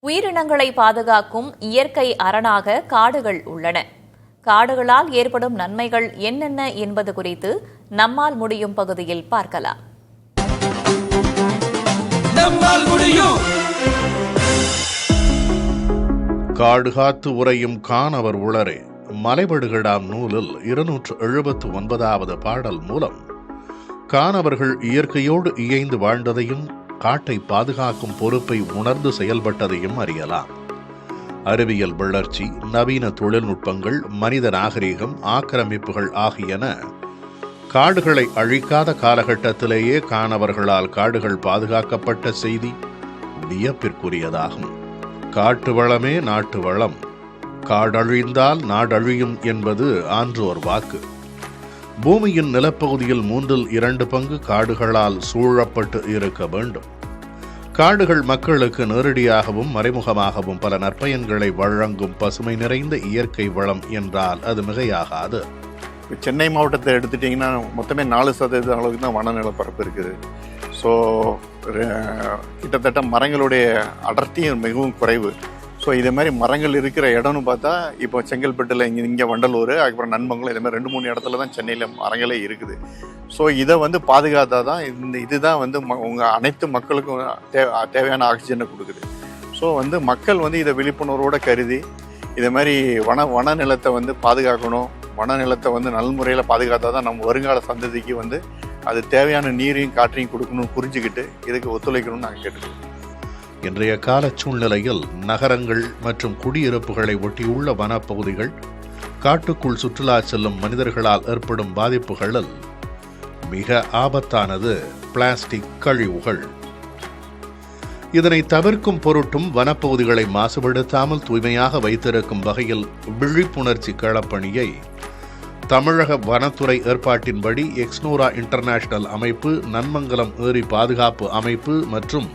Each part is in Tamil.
உயிரினங்களை பாதுகாக்கும் இயற்கை அரணாக காடுகள் உள்ளன. காடுகளால் ஏற்படும் நன்மைகள் என்னென்ன என்பது குறித்து நம்மால் முடியும் பகுதியில் பார்க்கலாம். காடு காத்து உரையும் காணவர் உளரே மலைபடுகடாம் நூலில் 279வது பாடல் மூலம் காணவர்கள் இயற்கையோடு இயைந்து வாழ்ந்ததையும் காட்டை பாதுகாக்கும் பொறுப்பை உணர்ந்து செயல்பட்டதையும் அறியலாம். அறிவியல் வளர்ச்சி, நவீன தொழில்நுட்பங்கள், மனித நாகரிகம், ஆக்கிரமிப்புகள் ஆகியன காடுகளை அழிக்காத காலகட்டத்திலேயே காணவர்களால் காடுகள் பாதுகாக்கப்பட்ட செய்தி வியப்பிற்குரியதாகும். காட்டு வளமே நாட்டு வளம், காடழிந்தால் நாடழியும் என்பது ஆன்றோர் வாக்கு. பூமியின் நிலப்பகுதியில் 2/3 பங்கு காடுகளால் சூழப்பட்டு இருக்க வேண்டும். காடுகள் மக்களுக்கு நேரடியாகவும் மறைமுகமாகவும் பல நற்பயன்களை வழங்கும் பசுமை நிறைந்த இயற்கை வளம் என்றால் அது மிகையாகாது. சென்னை மாவட்டத்தை எடுத்துட்டிங்கன்னா மொத்தமே 4% அளவுக்கு தான் வன நிலப்பரப்பு இருக்குது. ஸோ கிட்டத்தட்ட மரங்களுடைய அடர்த்தியும் மிகவும் குறைவு. ஸோ இதே மாதிரி மரங்கள் இருக்கிற இடம்னு பார்த்தா இப்போ செங்கல்பட்டில் இங்கே வண்டலூர், அதுக்கப்புறம் நண்பங்களும் இதே மாதிரி 2-3 இடத்துல தான் சென்னையில் மரங்களே இருக்குது. ஸோ இதை வந்து தான் இதுதான் வந்து உங்கள் அனைத்து மக்களுக்கும் தேவையான ஆக்சிஜனை கொடுக்குது. ஸோ வந்து மக்கள் வந்து இதை விழிப்புணர்வோடு கருதி இதே மாதிரி வன நிலத்தை வந்து பாதுகாக்கணும். வன நிலத்தை வந்து நல்முறையில் பாதுகாத்தா தான் நம்ம வருங்கால சந்ததிக்கு வந்து அது தேவையான நீரையும் காற்றையும் கொடுக்கணும்னு புரிஞ்சுக்கிட்டு இதுக்கு ஒத்துழைக்கணும்னு நாங்கள் கேட்டுக்கிறோம். இன்றைய கால சூழ்நிலையில் நகரங்கள் மற்றும் குடியிருப்புகளை ஒட்டியுள்ள வனப்பகுதிகள், காட்டுக்குள் சுற்றுலா செல்லும் மனிதர்களால் ஏற்படும் பாதிப்புகளில் மிக ஆபத்தானது பிளாஸ்டிக் கழிவுகள். இதனை தவிர்க்கும் பொருட்டும் வனப்பகுதிகளை மாசுபடுத்தாமல் தூய்மையாக வைத்திருக்கும் வகையில் விழிப்புணர்ச்சி களப்பணியை தமிழக வனத்துறை ஏற்பாட்டின்படி எக்ஸ்னோரா இன்டர்நேஷனல் அமைப்பு, நன்மங்கலம் ஏரி பாதுகாப்பு அமைப்பு மற்றும்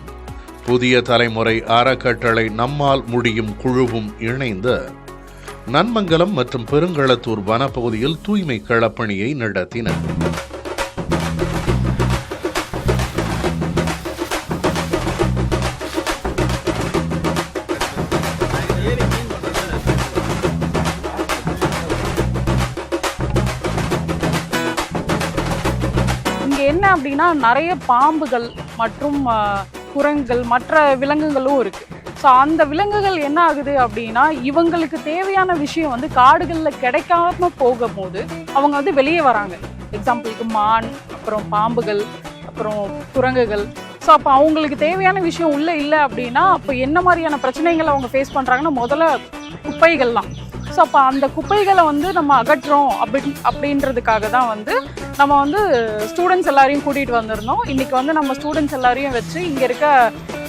புதிய தலைமுறை அறக்கட்டளை நம்மால் முடியும் குழுவும் இணைந்து நன்மங்கலம் மற்றும் பெருங்களத்தூர் வனப்பகுதியில் தூய்மை களப்பணியை நடத்தினர். இங்க என்ன அப்படின்னா நிறைய பாம்புகள் மற்றும் குரங்குகள், மற்ற விலங்குகளும் இருக்கு. ஸோ அந்த விலங்குகள் என்ன ஆகுது அப்படின்னா இவங்களுக்கு தேவையான விஷயம் வந்து காடுகளில் கிடைக்காம போகும்போது அவங்க வந்து வெளியே வராங்க. எக்ஸாம்பிளுக்கு மான், அப்புறம் பாம்புகள், அப்புறம் குரங்குகள். ஸோ அப்போ அவங்களுக்கு தேவையான விஷயம் உள்ளே இல்லை அப்படின்னா அப்போ என்ன மாதிரியான பிரச்சனைகளை அவங்க ஃபேஸ் பண்ணுறாங்கன்னா முதல்ல குப்பைகள்லாம். ஸோ அப்போ அந்த குப்பைகளை வந்து நம்ம அகற்றுறோம் அப்படின்றதுக்காக தான் வந்து நம்ம வந்து ஸ்டூடெண்ட்ஸ் எல்லாரையும் கூட்டிகிட்டு வந்திருந்தோம். இன்றைக்கி வந்து நம்ம ஸ்டூடெண்ட்ஸ் எல்லாரையும் வச்சு இங்கே இருக்க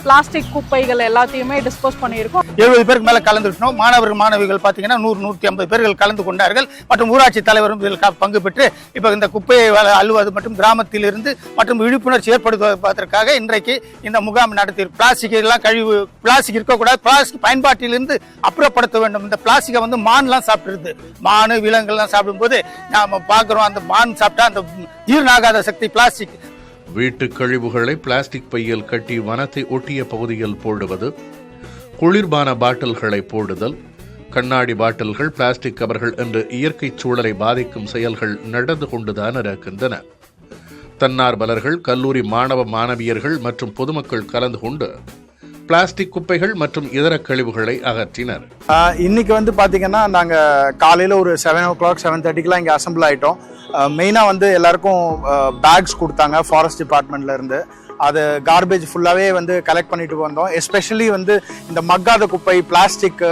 பிளாஸ்டிக் குப்பைகள் எல்லாத்தையுமே டிஸ்போஸ் பண்ணியிருக்கோம். 70 பேருக்கு மேலே கலந்துட்டோம். மாணவிகள் பார்த்தீங்கன்னா 100-150 பேர்கள் கலந்து கொண்டார்கள். மற்றும் ஊராட்சி தலைவரும் இதில் பங்கு பெற்று இப்போ இந்த குப்பையை அள்ளுவது மற்றும் கிராமத்திலிருந்து மற்றும் விழிப்புணர்ச்சி ஏற்படுத்துவதற்காக இன்றைக்கு இந்த முகாம் நடத்தி பிளாஸ்டிக் எல்லாம் கழிவு பிளாஸ்டிக் இருக்கக்கூடாது, பிளாஸ்டிக் பயன்பாட்டிலிருந்து அப்புறப்படுத்த வேண்டும். இந்த பிளாஸ்டிக்கை வந்து மான்லாம் சாப்பிட்டுருது. மான், விலங்குகள்லாம் சாப்பிடும்போது நாம பார்க்குறோம் அந்த மான் சாப்பிட்டா அந்த ஜீரணாகாத சக்தி பிளாஸ்டிக். வீட்டு கழிவுகளை பிளாஸ்டிக் பையில் கட்டி வனத்தை ஒட்டிய பகுதியில் போடுவது, குளிர்பான பாட்டில்களை போடுதல், கண்ணாடி பாட்டில்கள், பிளாஸ்டிக் கவர்கள் என்று இயற்கை சூழலை பாதிக்கும் செயல்கள் நடந்து கொண்டுதான் இருக்கின்றன. தன்னார்வலர்கள், கல்லூரி மாணவ மாணவியர்கள் மற்றும் பொதுமக்கள் கலந்து கொண்டு பிளாஸ்டிக் குப்பைகள் மற்றும் இதர கழிவுகளை அகற்றினர். இன்னைக்கு வந்து பார்த்தீங்கன்னா நாங்கள் காலையில் ஒரு 7 o'clock 7:30க்குலாம் இங்கே அசம்பிள் ஆகிட்டோம். மெயினாக வந்து எல்லாருக்கும் பேக்ஸ் கொடுத்தாங்க ஃபாரஸ்ட் டிபார்ட்மெண்ட்லேருந்து. அது கார்பேஜ் ஃபுல்லாகவே வந்து கலெக்ட் பண்ணிட்டு வந்தோம். எஸ்பெஷலி வந்து இந்த மக்காத குப்பை, பிளாஸ்டிக்கு,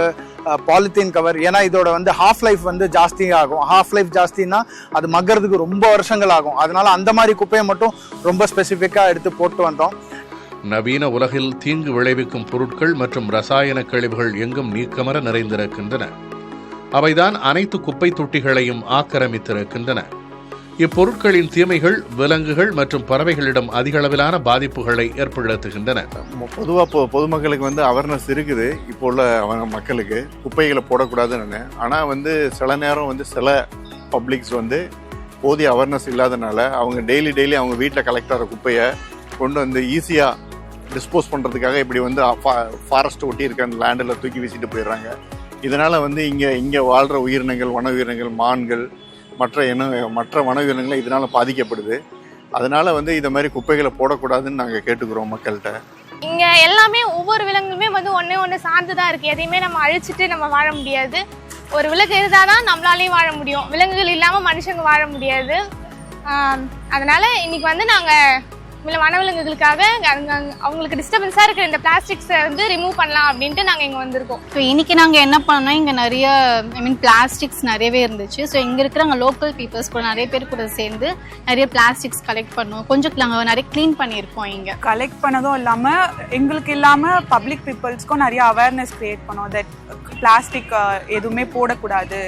பாலித்தீன் கவர், ஏன்னா இதோட வந்து ஹாஃப் லைஃப் வந்து ஜாஸ்தி ஆகும். ஹாஃப் லைஃப் ஜாஸ்தின்னா அது மக்கறதுக்கு ரொம்ப வருஷங்கள் ஆகும். அதனால அந்த மாதிரி குப்பையை மட்டும் ரொம்ப ஸ்பெசிஃபிக்காக எடுத்து போட்டு வந்தோம். நவீன உலகில் தீங்கு விளைவிக்கும் பொருட்கள் மற்றும் ரசாயன கழிவுகள் எங்கும் நீக்கமர நிறைந்திருக்கின்றன. அவைதான் அனைத்து குப்பை தொட்டிகளையும் ஆக்கிரமித்திருக்கின்றன. இப்பொருட்களின் தீமைகள் விலங்குகள் மற்றும் பறவைகளிடம் அதிக அளவிலான பாதிப்புகளை ஏற்படுத்துகின்றன. பொதுவாக பொதுமக்களுக்கு வந்து அவேர்னஸ் இருக்குது. இப்போ உள்ள மக்களுக்கு குப்பைகளை போடக்கூடாதுன்னு. ஆனால் வந்து சில நேரம் வந்து சில பப்ளிக்ஸ் வந்து போதிய அவேர்னஸ் இல்லாதனால அவங்க டெய்லி அவங்க வீட்டில் கலெக்ட் ஆகிற குப்பையை கொண்டு வந்து ஈஸியாக டிஸ்போஸ் பண்ணுறதுக்காக இப்படி வந்து ஃபாரஸ்ட் ஒட்டி இருக்க அந்த லேண்டில் தூக்கி வீசிட்டு போயிடுறாங்க. இதனால் வந்து இங்கே வாழ்கிற உயிரினங்கள், வன உயிரினங்கள், மான்கள், மற்ற வன உயிரினங்கள் இதனால் பாதிக்கப்படுது. அதனால் வந்து இதை மாதிரி குப்பைகளை போடக்கூடாதுன்னு நாங்கள் கேட்டுக்கிறோம் மக்கள்கிட்ட. இங்கே எல்லாமே ஒவ்வொரு விலங்குமே வந்து ஒன்று சார்ந்து தான் இருக்குது. எதையுமே நம்ம அழிச்சிட்டு நம்ம வாழ முடியாது. ஒரு விலங்கு இருந்தால் தான் நம்மளாலேயும் வாழ முடியும். விலங்குகள் இல்லாமல் மனுஷங்க வாழ முடியாது. அதனால் இன்றைக்கி வந்து நாங்கள் வனவிலங்குகளுக்காக அவங்களுக்கு டிஸ்டர்பன்ஸாக இருக்கிற இந்த பிளாஸ்டிக்ஸை வந்து ரிமூவ் பண்ணலாம் அப்படின்ட்டு நாங்கள் இங்கே வந்திருக்கோம். ஸோ இன்றைக்கி நாங்கள் என்ன பண்ணோம், இங்கே நிறைய பிளாஸ்டிக்ஸ் நிறையவே இருந்துச்சு. ஸோ இங்கே இருக்கிற லோக்கல் பீப்புள்ஸ் கூட நிறைய பேர் கூட சேர்ந்து நிறைய பிளாஸ்டிக்ஸ் கலெக்ட் பண்ணோம். கொஞ்சம் நாங்கள் நிறைய க்ளீன் பண்ணியிருக்கோம். இங்கே கலெக்ட் பண்ணதும் இல்லாமல் எங்களுக்கு இல்லாமல் பப்ளிக் பீப்புள்ஸ்க்கும் நிறைய அவேர்னஸ் க்ரியேட் பண்ணோம். தட் பிளாஸ்டிக் எதுவுமே போடக்கூடாது,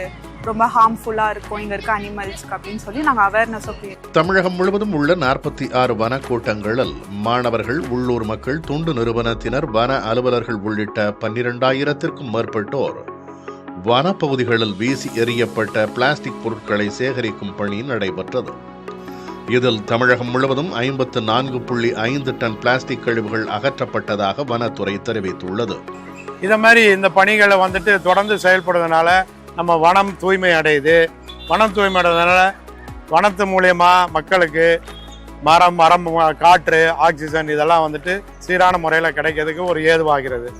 ரொம்ப ஹார்ம்ஃபுல்லாக இருக்கும் இங்கே இருக்க அனிமல்ஸ்க்கு அப்படின்னு சொல்லி நாங்கள் அவேர்னஸும் கிரியேட். தமிழகம் முழுவதும் உள்ள 46 வனக்கூட்டங்களில் மாணவர்கள், உள்ளூர் மக்கள், தொண்டு நிறுவனத்தினர், வன அலுவலர்கள் உள்ளிட்ட 12,000க்கும் மேற்பட்டோர் வனப்பகுதிகளில் வீசி எறியப்பட்ட பிளாஸ்டிக் பொருட்களை சேகரிக்கும் பணி நடைபெற்றது. இதில் தமிழகம் முழுவதும் 54.5 டன் பிளாஸ்டிக் கழிவுகள் அகற்றப்பட்டதாக வனத்துறை தெரிவித்துள்ளது. இதை மாதிரி இந்த பணிகளை வந்துட்டு தொடர்ந்து செயல்படுறதுனால நம்ம வனம் தூய்மை அடையுது. வனம் தூய்மை அடைறதுனால வனத்து மூலயமா மக்களுக்கு மரம், காற்று, ஆக்சிஜன் இதெல்லாம் வந்துட்டு சீரான முறையில் கிடைக்கிறதுக்கு ஒரு ஏதுவாகிறது.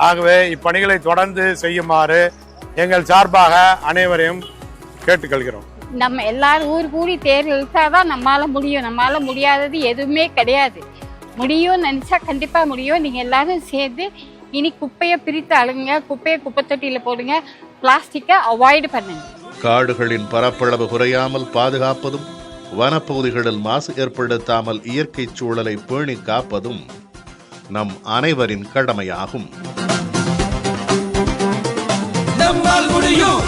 ஆகவே இப்பணிகளை தொடர்ந்து செய்யுமாறு எங்கள் சார்பாக அனைவரையும் கேட்டுக்கொள்கிறோம். நம்ம எல்லாரும் ஊர் கூடி தேர் இழுத்தாதான் நம்மளால முடியும். நம்மளால முடியாதது எதுவுமே கிடையாது. முடியும்னு நினச்சா கண்டிப்பாக முடியும். நீங்கள் எல்லாரும் சேர்ந்து இனி குப்பையை பிரித்து அழுங்க, குப்பையை குப்பை தொட்டியில் போடுங்க, பிளாஸ்டிக்கை அவாய்டு பண்ணுங்க. காடுகளின் பரப்பளவு குறையாமல் பாதுகாப்பதும், வனப்பகுதிகளில் மாசு ஏற்படுத்தாமல் இயற்கை சூழலை பேணி காப்பதும் நம் அனைவரின் கடமையாகும். நம்மால் முடியும்.